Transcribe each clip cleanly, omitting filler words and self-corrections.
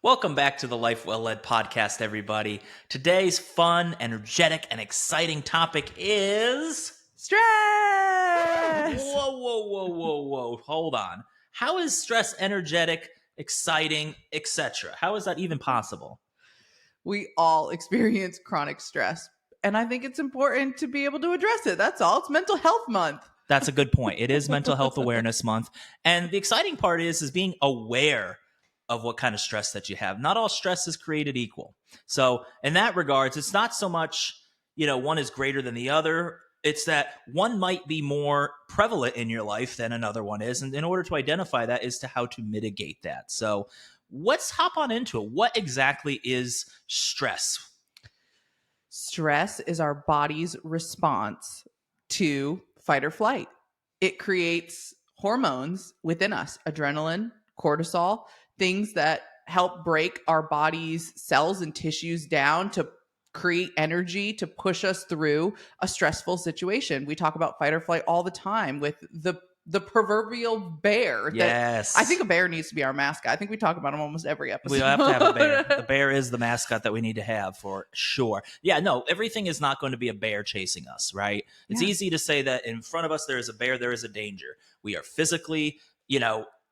Welcome back to the Life Well Led podcast, everybody. Today's fun, energetic, and exciting topic is Stress! Whoa. Hold on. How is stress energetic, exciting, etc.? How is that even possible? We all experience chronic stress, and I think it's important to be able to address it. That's all. It's Mental Health Month. That's a good point. It is Mental Health Awareness Month. And the exciting part is being aware of what kind of stress that you have. Not all stress is created equal. So in that regards, it's not so much, one is greater than the other. It's that one might be more prevalent in your life than another one is. And in order to identify that is to how to mitigate that. So let's hop on into it. What exactly is stress? Stress is our body's response to fight or flight. It creates hormones within us, adrenaline, cortisol, things that help break our body's cells and tissues down to create energy to push us through a stressful situation. We talk about fight or flight all the time with the proverbial bear. Yes. I think a bear needs to be our mascot. I think we talk about him almost every episode. We have to have a bear. The bear is the mascot that we need to have for sure. Yeah, no, everything is not going to be a bear chasing us, right? It's easy to say that in front of us there is a bear, there is a danger. We are physically,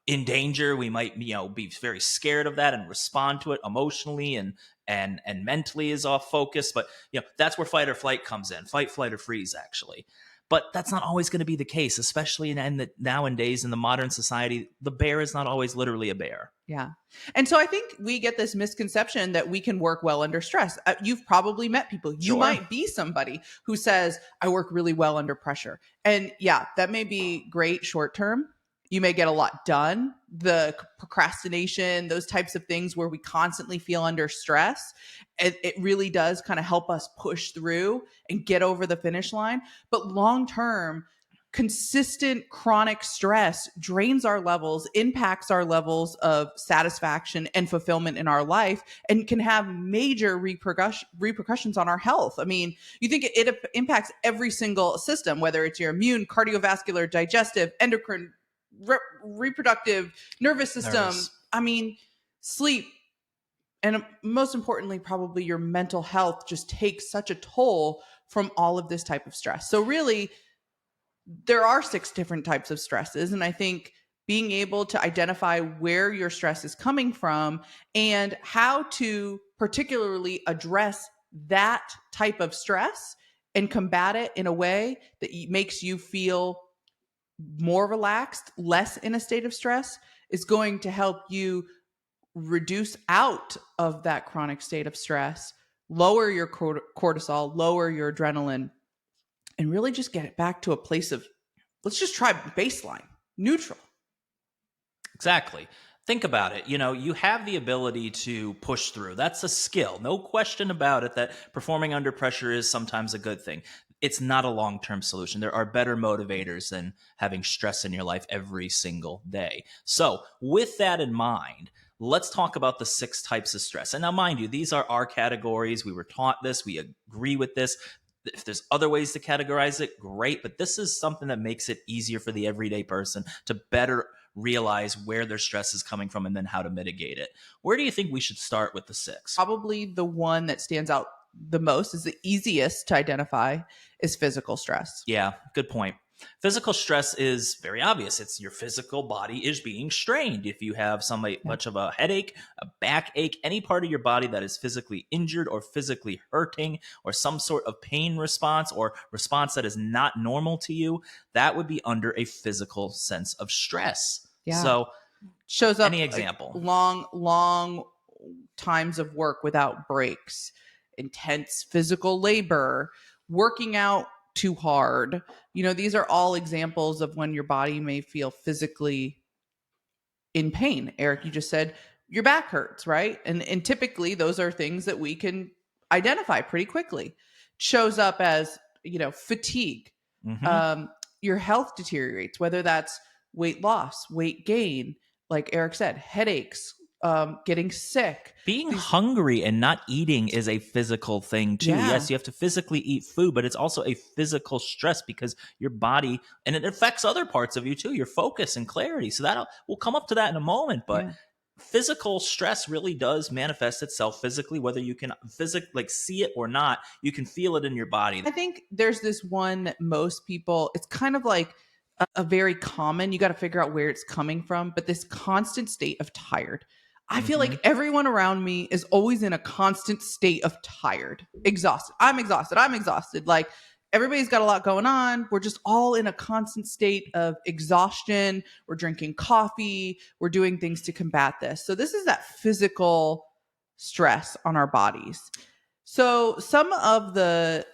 in danger. We might, be very scared of that and respond to it emotionally and mentally is off focus. But, that's where fight or flight comes in. Fight, flight, or freeze, actually. But that's not always going to be the case, especially nowadays in the modern society. The bear is not always literally a bear. Yeah. And so I think we get this misconception that we can work well under stress. You've probably met people. You Sure. might be somebody who says, I work really well under pressure. And yeah, that may be great short term. You may get a lot done. The procrastination, those types of things where we constantly feel under stress, it really does kind of help us push through and get over the finish line. But long term, consistent chronic stress drains our levels, impacts our levels of satisfaction and fulfillment in our life, and can have major repercussions on our health. I mean, you think it impacts every single system, whether it's your immune, cardiovascular, digestive, endocrine, reproductive, nervous system. I mean, sleep, and most importantly, probably your mental health just takes such a toll from all of this type of stress. So really, there are 6 different types of stresses. And I think being able to identify where your stress is coming from and how to particularly address that type of stress and combat it in a way that makes you feel more relaxed, less in a state of stress, is going to help you reduce out of that chronic state of stress, lower your cortisol, lower your adrenaline, and really just get it back to a place of, let's just try baseline, neutral. Exactly. Think about it. You have the ability to push through. That's a skill. No question about it that performing under pressure is sometimes a good thing. It's not a long-term solution. There are better motivators than having stress in your life every single day. So with that in mind, let's talk about the 6 types of stress. And now, mind you, these are our categories. We were taught this. We agree with this. If there's other ways to categorize it, great. But this is something that makes it easier for the everyday person to better realize where their stress is coming from and then how to mitigate it. Where do you think we should start with the 6? Probably the one that stands out the most, is the easiest to identify, is physical stress. Yeah, good point. Physical stress is very obvious. It's your physical body is being strained. If you have much of a headache, a backache, any part of your body that is physically injured or physically hurting, or some sort of pain response or response that is not normal to you, that would be under a physical sense of stress. Yeah. So shows up any example? Long times of work without breaks, intense physical labor, working out too hard. These are all examples of when your body may feel physically in pain. Eric, you just said your back hurts, right? And typically those are things that we can identify pretty quickly. Shows up as, fatigue. Mm-hmm. Your health deteriorates, whether that's weight loss, weight gain, like Eric said, headaches, getting sick. Being hungry and not eating is a physical thing too. Yeah. Yes, you have to physically eat food, but it's also a physical stress because your body, and it affects other parts of you too, your focus and clarity. So we'll come up to that in a moment, but physical stress really does manifest itself physically, whether you can like see it or not. You can feel it in your body. I think there's this one that most people, it's kind of like a very common, you got to figure out where it's coming from, but this constant state of tired. I feel Hmm. like everyone around me is always in a constant state of tired, exhausted. I'm exhausted. I'm exhausted. Like everybody's got a lot going on. We're just all in a constant state of exhaustion. We're drinking coffee. We're doing things to combat this. So, this is that physical stress on our bodies. So, some of the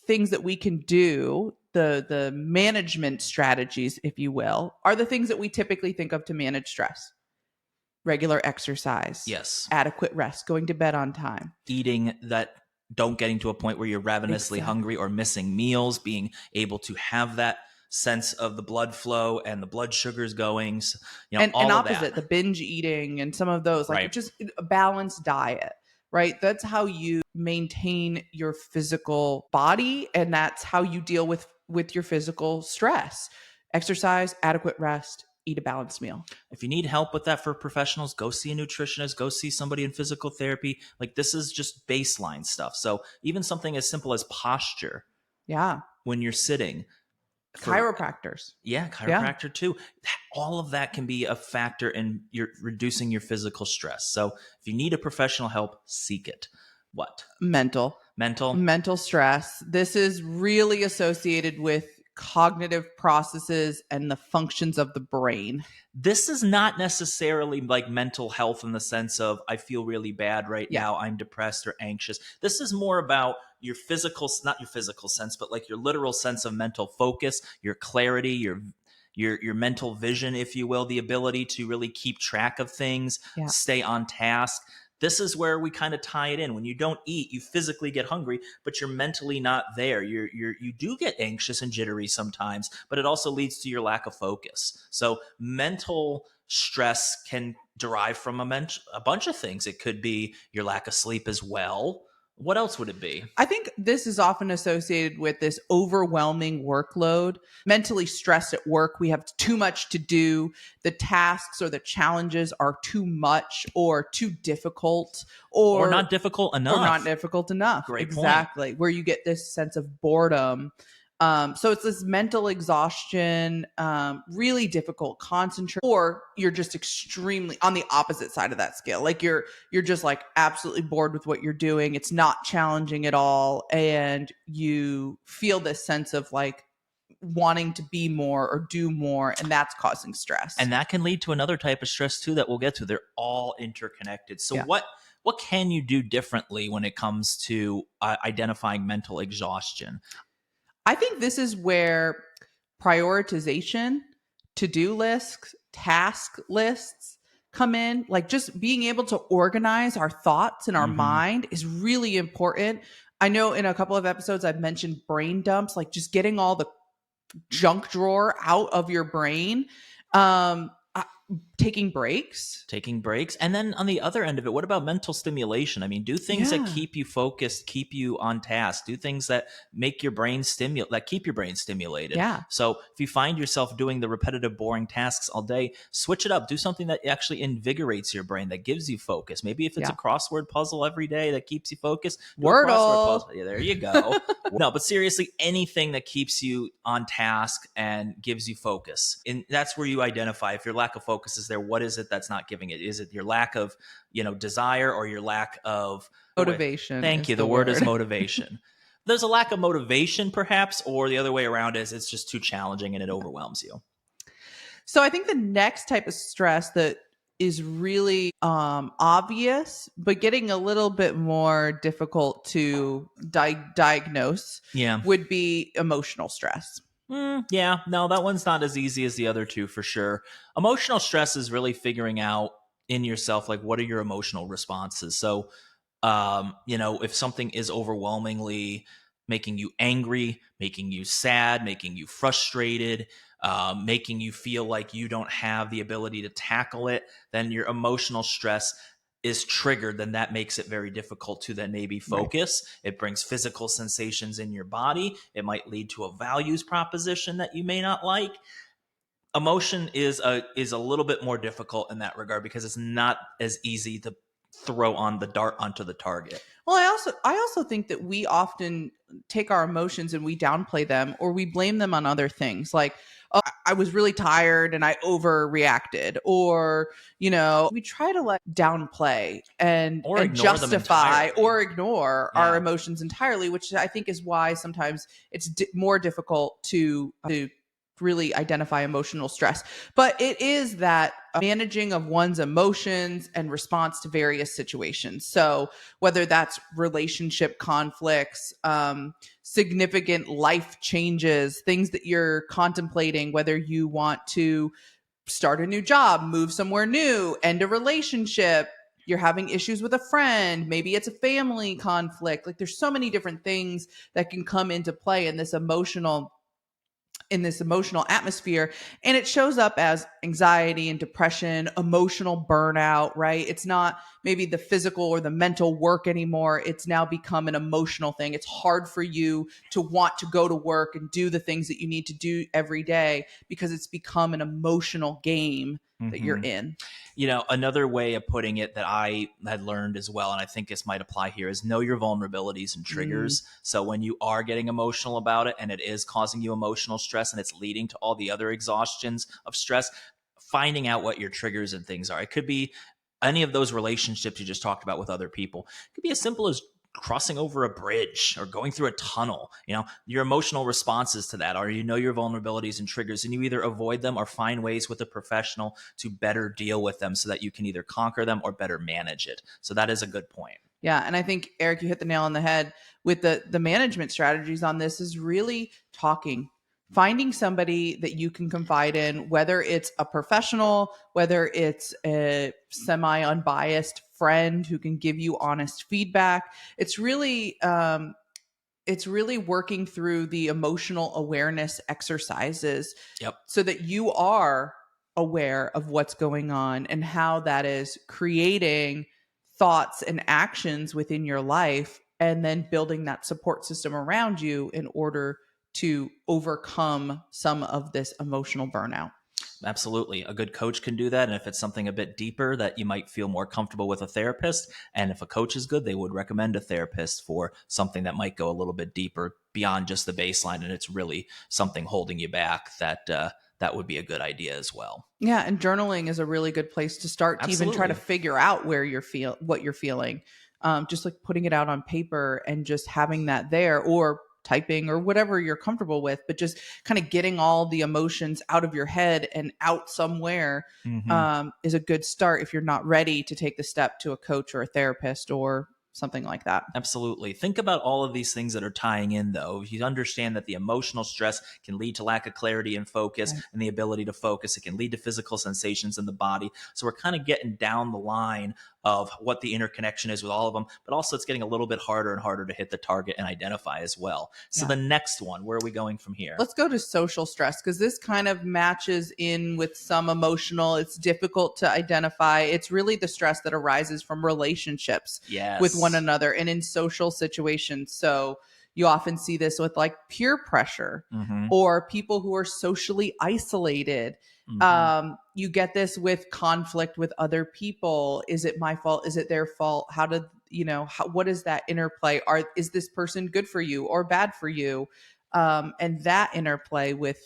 things that we can do, the management strategies, if you will, are the things that we typically think of to manage stress. Regular exercise, Yes. adequate rest, going to bed on time. Eating that, don't getting to a point where you're ravenously hungry or missing meals, being able to have that sense of the blood flow and the blood sugars going, And all of that. opposite, the binge eating and some of those, like Right. just a balanced diet, right? That's how you maintain your physical body, and that's how you deal with your physical stress. Exercise, adequate rest, eat a balanced meal. If you need help with that for professionals, go see a nutritionist, go see somebody in physical therapy. Like, this is just baseline stuff. So even something as simple as posture Yeah. when you're sitting, for Chiropractors. yeah, Yeah. chiropractor too. All of that can be a factor in your reducing your physical stress. So if you need a professional help, seek it. What? Mental. Mental? Mental stress. This is really associated with cognitive processes and the functions of the brain. This is not necessarily like mental health in the sense of I feel really bad right Yeah. now, I'm depressed or anxious. This is more about your physical, not your physical sense, but like your literal sense of mental focus, your clarity, your mental vision, if you will, the ability to really keep track of things, Yeah. stay on task. This is where we kind of tie it in. When you don't eat, you physically get hungry, but you're mentally not there. You do get anxious and jittery sometimes, but it also leads to your lack of focus. So mental stress can derive from a bunch of things. It could be your lack of sleep as well. What else would it be? I think this is often associated with this overwhelming workload. Mentally stressed at work, we have too much to do. The tasks or the challenges are too much or too difficult Or not difficult or enough. not difficult enough. Great point. Exactly. Where you get this sense of boredom. So it's this mental exhaustion, really difficult concentrate, or you're just extremely on the opposite side of that scale. Like you're just like absolutely bored with what you're doing. It's not challenging at all, and you feel this sense of like wanting to be more or do more, and that's causing stress. And that can lead to another type of stress too that we'll get to. They're all interconnected. So Yeah. what can you do differently when it comes to identifying mental exhaustion? I think this is where prioritization, to-do lists, task lists come in. Like just being able to organize our thoughts in our mind is really important. I know in a couple of episodes I've mentioned brain dumps, like just getting all the junk drawer out of your brain. Taking breaks. And then on the other end of it, what about mental stimulation? I mean, do things that Yeah. keep you focused, keep you on task, do things that make your brain stimulate, that keep your brain stimulated. Yeah. So if you find yourself doing the repetitive boring tasks all day, switch it up. Do something that actually invigorates your brain, that gives you focus. Maybe if it's Yeah. a crossword puzzle every day that keeps you focused, do a crossword Wordle. puzzle. Yeah, there you go. No, but seriously, anything that keeps you on task and gives you focus. And that's where you identify if your lack of focus is there. What is it that's not giving it? Is it your lack of, desire, or your lack of Motivation. Thank you. The word is motivation. There's a lack of motivation, perhaps, or the other way around is it's just too challenging and it overwhelms you. So I think the next type of stress that is really obvious, but getting a little bit more difficult to diagnose, Yeah. would be emotional stress. Yeah, no, that one's not as easy as the other two for sure. Emotional stress is really figuring out in yourself, like, what are your emotional responses? So, if something is overwhelmingly making you angry, making you sad, making you frustrated, making you feel like you don't have the ability to tackle it, then your emotional stress is triggered. Then that makes it very difficult to then maybe focus. Right. It brings physical sensations in your body. It might lead to a values proposition that you may not like. Emotion is a little bit more difficult in that regard because it's not as easy to throw on the dart onto the target. Well, I also think that we often take our emotions and we downplay them or we blame them on other things. Like, oh, I was really tired and I overreacted, or we try to like downplay and Or and ignore them justify entirely. or ignore our Yeah. emotions entirely, which I think is why sometimes it's more difficult to really identify emotional stress. But it is that managing of one's emotions and response to various situations. So whether that's relationship conflicts, significant life changes, things that you're contemplating, whether you want to start a new job, move somewhere new, end a relationship, you're having issues with a friend, maybe it's a family conflict. Like there's so many different things that can come into play in this emotional atmosphere, and it shows up as anxiety and depression, emotional burnout, right? It's not maybe the physical or the mental work anymore. It's now become an emotional thing. It's hard for you to want to go to work and do the things that you need to do every day because it's become an emotional game that you're Hmm. in. Another way of putting it that I had learned as well, and I think this might apply here, is know your vulnerabilities and Mm, triggers. So when you are getting emotional about it and it is causing you emotional stress and it's leading to all the other exhaustions of stress, finding out what your triggers and things are. It could be any of those relationships you just talked about with other people. It could be as simple as crossing over a bridge or going through a tunnel. Your emotional responses to that are, your vulnerabilities and triggers, and you either avoid them or find ways with a professional to better deal with them so that you can either conquer them or better manage it. So that is a good point. yeah, and I think Eric, you hit the nail on the head with the management strategies on this is really talking, finding somebody that you can confide in, whether it's a professional, whether it's a semi unbiased friend who can give you honest feedback. It's really working through the emotional awareness exercises Yep. so that you are aware of what's going on and how that is creating thoughts and actions within your life, and then building that support system around you in order to overcome some of this emotional burnout. Absolutely. A good coach can do that. And if it's something a bit deeper that you might feel more comfortable with a therapist, and if a coach is good, they would recommend a therapist for something that might go a little bit deeper beyond just the baseline. And it's really something holding you back that would be a good idea as well. Yeah, and journaling is a really good place to start to even try to Absolutely. figure out what you're feeling. Just like putting it out on paper and just having that there, or typing or whatever you're comfortable with, but just kind of getting all the emotions out of your head and out somewhere Hmm. is a good start if you're not ready to take the step to a coach or a therapist or something like that. Absolutely. Think about all of these things that are tying in, though. If you understand that the emotional stress can lead to lack of clarity and focus Right. and the ability to focus, it can lead to physical sensations in the body. So we're kind of getting down the line of what the interconnection is with all of them, but also it's getting a little bit harder and harder to hit the target and identify as well. So Yeah. the next one, where are we going from here? Let's go to social stress because this kind of matches in with some emotional. It's difficult to identify. It's really the stress that arises from relationships with one Yes. another and in social situations. So you often see this with like peer pressure Hmm. or people who are socially isolated. Hmm. You get this with conflict with other people. Is it my fault? Is it their fault? How did what is that interplay? Is this person good for you or bad for you? And that interplay with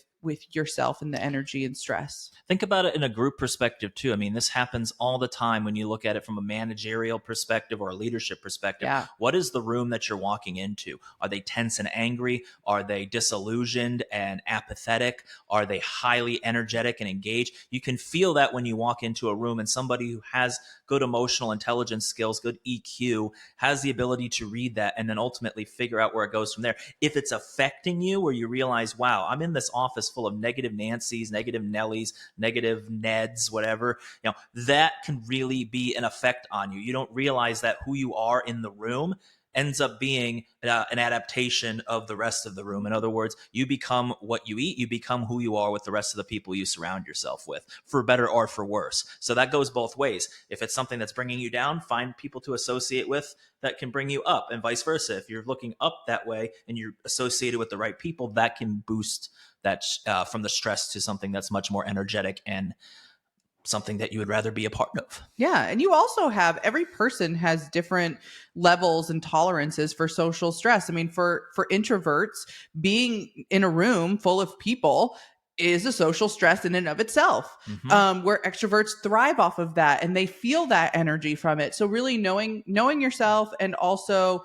yourself and the energy and stress. Think about it in a group perspective too. I mean, this happens all the time when you look at it from a managerial perspective or a leadership perspective. Yeah. What is the room that you're walking into? Are they tense and angry? Are they disillusioned and apathetic? Are they highly energetic and engaged? You can feel that when you walk into a room, and somebody who has good emotional intelligence skills, good EQ, has the ability to read that and then ultimately figure out where it goes from there. If it's affecting you, where you realize, wow, I'm in this office full of negative Nancy's, negative Nellies, negative Neds, whatever, that can really be an effect on you. You don't realize that who you are in the room ends up being an adaptation of the rest of the room. In other words, you become what you eat, you become who you are with the rest of the people you surround yourself with, for better or for worse. So that goes both ways. If it's something that's bringing you down, find people to associate with that can bring you up, and vice versa. If you're looking up that way and you're associated with the right people, that can boost that from the stress to something that's much more energetic and something that you would rather be a part of. Yeah. And you also have, every person has different levels and tolerances for social stress. I mean, for introverts, being in a room full of people is a social stress in and of itself. Mm-hmm. Where extroverts thrive off of that and they feel that energy from it. So really knowing yourself, and also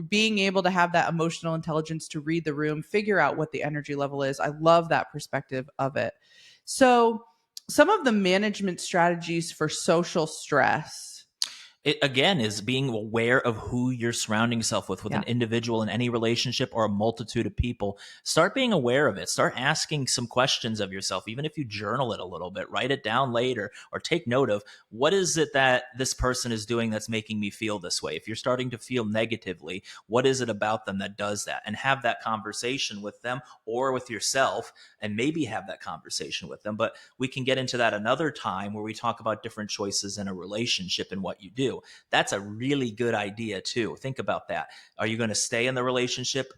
being able to have that emotional intelligence to read the room, figure out what the energy level is. I love that perspective of it. So some of the management strategies for social stress. It again is being aware of who you're surrounding yourself with Yeah. an individual in any relationship or a multitude of people. Start being aware of it. Start asking some questions of yourself, even if you journal it a little bit, write it down later, or take note of what is it that this person is doing that's making me feel this way. If you're starting to feel negatively, what is it about them that does that? And have that conversation with them or with yourself, and maybe have that conversation with them. But we can get into that another time where we talk about different choices in a relationship and what you do. That's a really good idea too. Think about that. Are you going to stay in the relationship?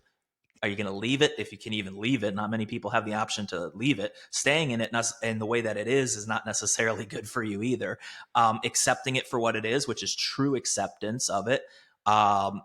Are you going to leave it? If you can even leave it, not many people have the option to leave it. Staying in it and the way that it is not necessarily good for you either. Accepting it for what it is, which is true acceptance of it.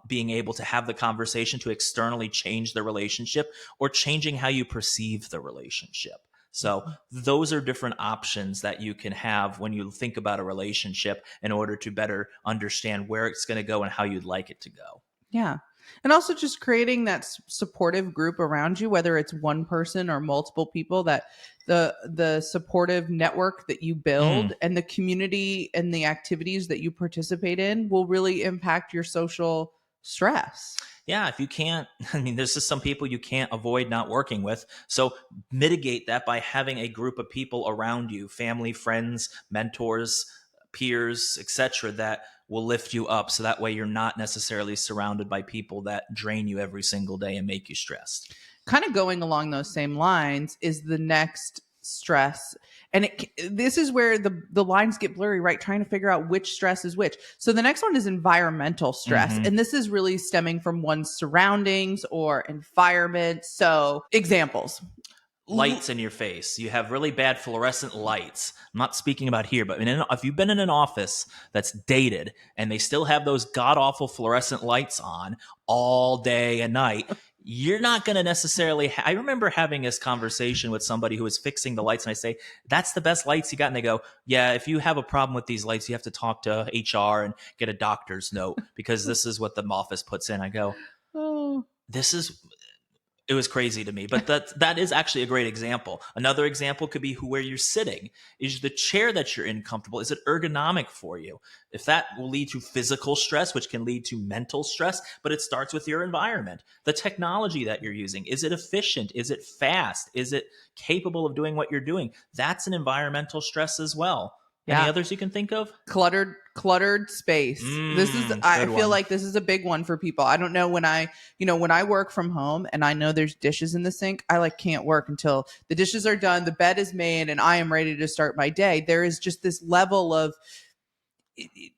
Being able to have the conversation to externally change the relationship, or changing how you perceive the relationship. So those are different options that you can have when you think about a relationship, in order to better understand where it's going to go and how you'd like it to go. Yeah. And also just creating that supportive group around you, whether it's one person or multiple people, that the supportive network that you build Mm. and the community and the activities that you participate in will really impact your social stress. Yeah, if you can't, I mean, there's just some people you can't avoid not working with. So mitigate that by having a group of people around you, family, friends, mentors, peers, etc., that will lift you up. So that way you're not necessarily surrounded by people that drain you every single day and make you stressed. Kind of going along those same lines is the next stress, and this is where the lines get blurry, right? Trying to figure out which stress is which. So the next one is environmental stress, Mm-hmm. and this is really stemming from one's surroundings or environment. So examples. Lights in your face. You have really bad fluorescent lights. I'm not speaking about here, but if you've been in an office that's dated and they still have those god awful fluorescent lights on all day and night, you're not going to necessarily. I remember having this conversation with somebody who was fixing the lights, and I say, "That's the best lights you got." And they go, "Yeah, if you have a problem with these lights, you have to talk to HR and get a doctor's note, because this is what the office puts in." I go, Oh, "This is." It was crazy to me, but that is actually a great example. Another example could be where you're sitting. Is the chair that you're in comfortable? Is it ergonomic for you? If that will lead to physical stress, which can lead to mental stress, but it starts with your environment. The technology that you're using, is it efficient? Is it fast? Is it capable of doing what you're doing? That's an environmental stress as well. Any yeah. others you can think of? Cluttered space. This is, I Good feel one. like this is a big one for people. I don't know, when I work from home and I know there's dishes in the sink, I like can't work until the dishes are done, the bed is made, and I am ready to start my day. There is just this level of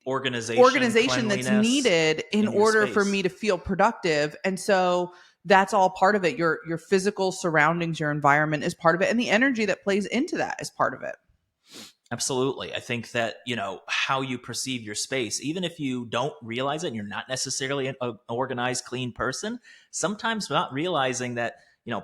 Organization, organization that's cleanliness needed in in your order for space. me to feel productive. And so that's all part of it. Your physical surroundings, your environment is part of it, and the energy that plays into that is part of it. Absolutely. I think that, how you perceive your space, even if you don't realize it and you're not necessarily an organized, clean person, sometimes not realizing that,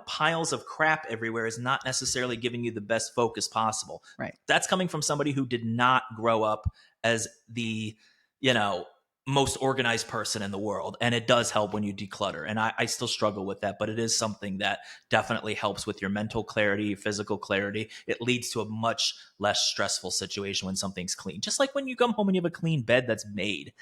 piles of crap everywhere is not necessarily giving you the best focus possible. Right. That's coming from somebody who did not grow up as the, you know, most organized person in the world. And it does help when you declutter. And I still struggle with that, but it is something that definitely helps with your mental clarity, physical clarity. It leads to a much less stressful situation when something's clean. Just like when you come home and you have a clean bed that's made.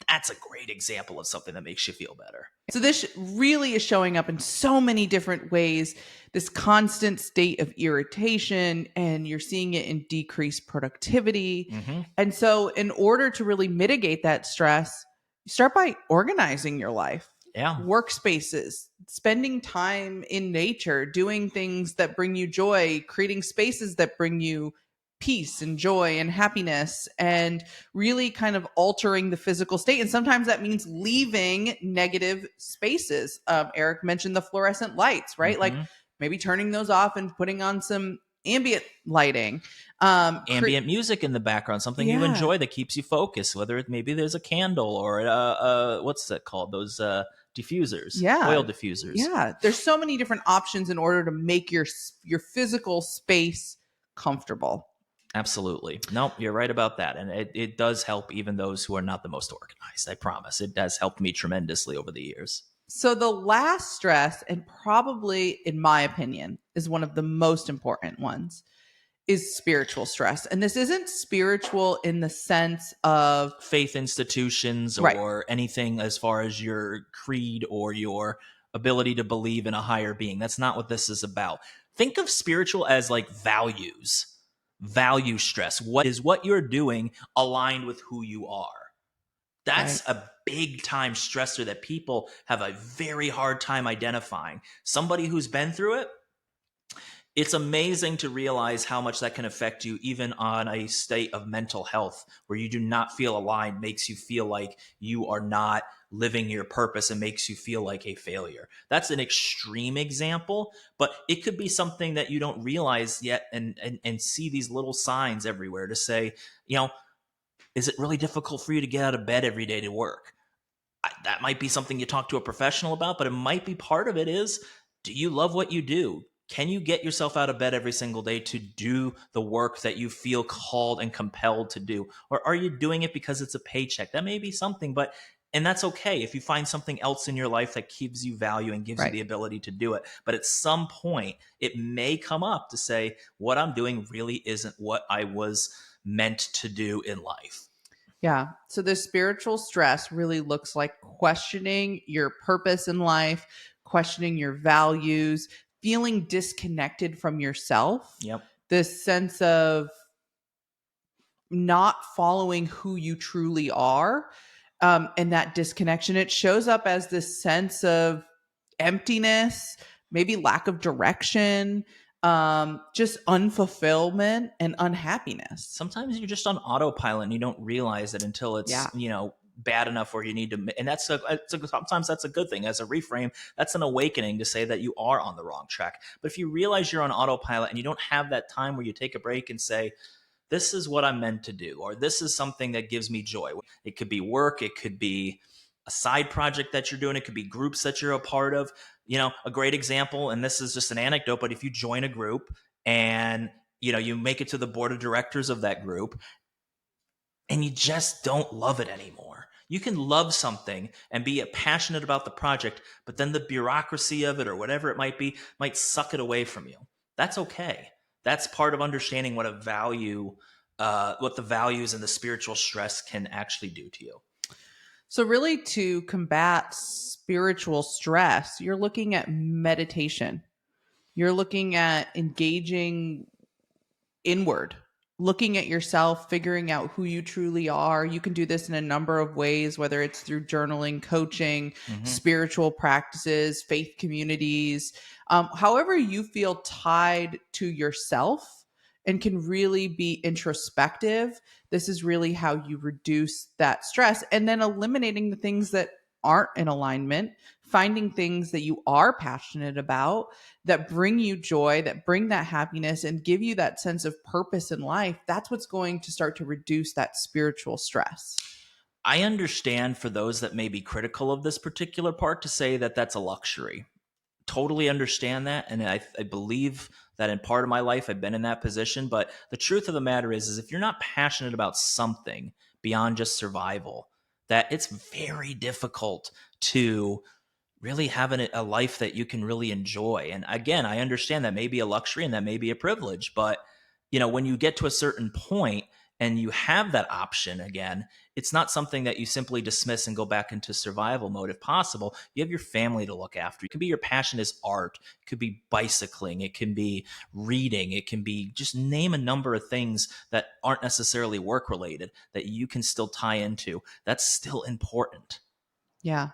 That's a great example of something that makes you feel better. So this really is showing up in so many different ways. This constant state of irritation, and you're seeing it in decreased productivity. Mm-hmm. And so in order to really mitigate that stress, Start by organizing your life, Yeah. workspaces, spending time in nature, doing things that bring you joy, creating spaces that bring you peace and joy and happiness, and really kind of altering the physical state. And sometimes that means leaving negative spaces. Eric mentioned the fluorescent lights, right? Like Hmm. maybe turning those off and putting on some ambient lighting. Ambient music in the background, something you Yeah. enjoy that keeps you focused, whether it maybe there's a candle or what's that called, those diffusers, Yeah. oil diffusers. Yeah. There's so many different options in order to make your physical space comfortable. Absolutely. Nope, you're right about that. And it does help even those who are not the most organized. I promise. It has helped me tremendously over the years. So the last stress, and probably in my opinion, is one of the most important ones, is spiritual stress. And this isn't spiritual in the sense of Faith institutions right, or anything as far as your creed or your ability to believe in a higher being. That's not what this is about. Think of spiritual as like values, value stress. What is what you're doing aligned with who you are? right. That's a big time stressor that people have a very hard time identifying. Somebody who's been through it, it's amazing to realize how much that can affect you even on a state of mental health where you do not feel aligned, makes you feel like you are not living your purpose and makes you feel like a failure. That's an extreme example, but it could be something that you don't realize yet, and see these little signs everywhere to say, you know, is it really difficult for you to get out of bed every day to work? That might be something you talk to a professional about, but it might be part of it is, do you love what you do? Can you get yourself out of bed every single day to do the work that you feel called and compelled to do? Or are you doing it because it's a paycheck? That may be something, but and that's okay if you find something else in your life that gives you value and gives you Right. the ability to do it. But at some point, it may come up to say, what I'm doing really isn't what I was meant to do in life. Yeah. So the spiritual stress really looks like questioning your purpose in life, questioning your values, feeling disconnected from yourself, Yep. this sense of not following who you truly are. And that disconnection, it shows up as this sense of emptiness, maybe lack of direction, just unfulfillment and unhappiness. Sometimes you're just on autopilot and you don't realize it until it's Yeah. bad enough where you need to, and sometimes that's a good thing. As a reframe, that's an awakening to say that you are on the wrong track. But if you realize you're on autopilot and you don't have that time where you take a break and say, this is what I'm meant to do, or this is something that gives me joy. It could be work, it could be a side project that you're doing, it could be groups that you're a part of. A great example, and this is just an anecdote, but if you join a group and you make it to the board of directors of that group and you just don't love it anymore. You can love something and be passionate about the project, but then the bureaucracy of it or whatever it might be might suck it away from you. That's okay. That's part of understanding what the values and the spiritual stress can actually do to you. So, really, to combat spiritual stress, you're looking at meditation. You're looking at engaging inward, looking at yourself, figuring out who you truly are. You can do this in a number of ways, whether it's through journaling, coaching, Hmm. spiritual practices, faith communities, however you feel tied to yourself and can really be introspective. This is really how you reduce that stress, and then eliminating the things that aren't in alignment, finding things that you are passionate about that bring you joy, that bring that happiness and give you that sense of purpose in life. That's what's going to start to reduce that spiritual stress. I understand for those that may be critical of this particular part to say that that's a luxury. Totally understand that, and I believe that in part of my life I've been in that position. But the truth of the matter is if you're not passionate about something beyond just survival, that it's very difficult to really have a life that you can really enjoy. And again, I understand that may be a luxury and that may be a privilege, but when you get to a certain point and you have that option again, it's not something that you simply dismiss and go back into survival mode. If possible, you have your family to look after. It could be your passion is art, it could be bicycling, it can be reading, it can be just name a number of things that aren't necessarily work related that you can still tie into. That's still important. Yeah.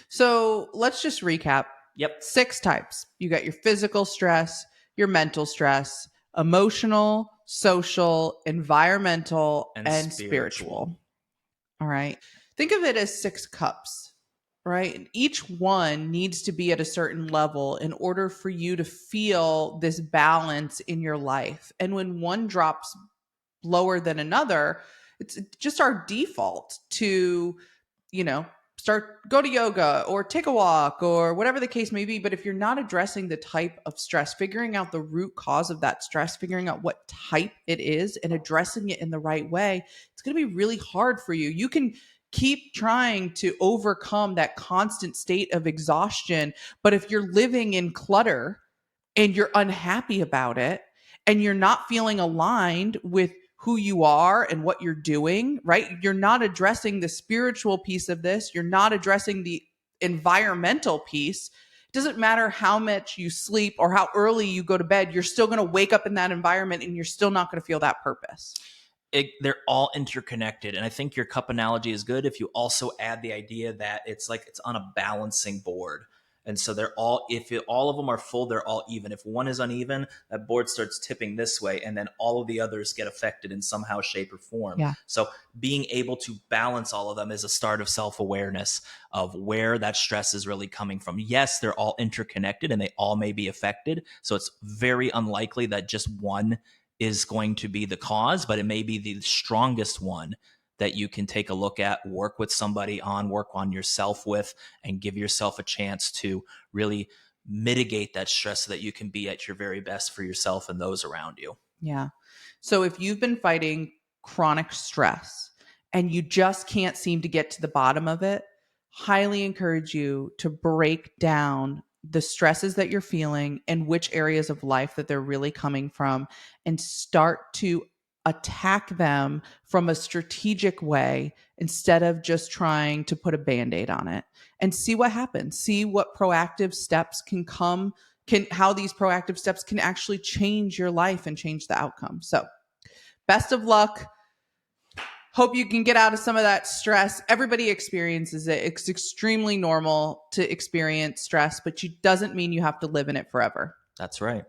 So let's just recap. Yep. 6 types. You got your physical stress, your mental stress, emotional, social, environmental, And and spiritual. spiritual. All right. Think of it as 6 cups, right? And each one needs to be at a certain level in order for you to feel this balance in your life. And when one drops lower than another, it's just our default to, you know, go to yoga or take a walk or whatever the case may be. But if you're not addressing the type of stress, figuring out the root cause of that stress, figuring out what type it is and addressing it in the right way, it's going to be really hard for you. You can keep trying to overcome that constant state of exhaustion, but if you're living in clutter and you're unhappy about it and you're not feeling aligned with who you are and what you're doing, right? You're not addressing the spiritual piece of this. You're not addressing the environmental piece. It doesn't matter how much you sleep or how early you go to bed, you're still going to wake up in that environment and you're still not going to feel that purpose. They're all interconnected. And I think your cup analogy is good if you also add the idea that it's like it's on a balancing board. And so they're all, if all of them are full, they're all even. If one is uneven, that board starts tipping this way, and then all of the others get affected in somehow, shape, or form. Yeah. So being able to balance all of them is a start of self awareness of where that stress is really coming from. Yes, they're all interconnected and they all may be affected. So it's very unlikely that just one is going to be the cause, but it may be the strongest one that you can take a look at, work with somebody on, work on yourself with, and give yourself a chance to really mitigate that stress so that you can be at your very best for yourself and those around you. Yeah. So if you've been fighting chronic stress and you just can't seem to get to the bottom of it, highly encourage you to break down the stresses that you're feeling and which areas of life that they're really coming from and start to attack them from a strategic way instead of just trying to put a band-aid on it, and see what happens. See what proactive steps how these proactive steps can actually change your life and change the outcome. So, best of luck. Hope you can get out of some of that stress. Everybody experiences it. It's extremely normal to experience stress, but it doesn't mean you have to live in it forever. That's right.